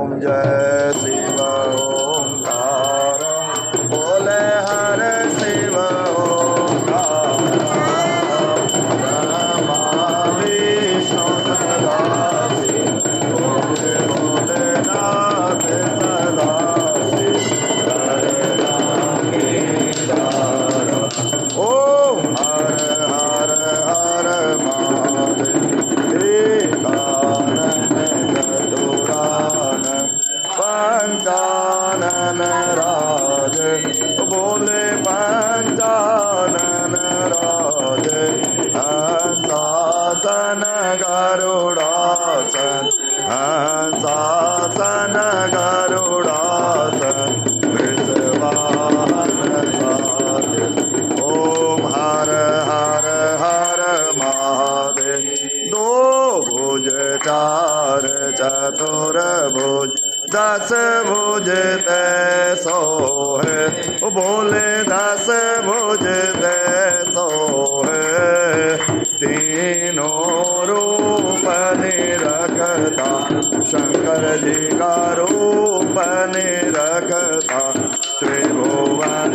ओम जय शिव ओंकार बोले हर शिव ओंकार ब्रह्मा विष्णु सदा शिव बोले भोलेनाथ सदा शिव हरे राम गिरधार ओम हर हर हर महादेव चतुरान पंचानन राज बोले पंचानन राज हंसासन गरुड़ासन हंसासन गरुड़ासन वृषवाहन साज ओम हर हर हर महादेव दो भुज चार चतुर भुज दस भुज तैसो है बोले दस भुज तैसो है तीनों रूप निरखता शंकर जी का रूप निरखता त्रिभुवन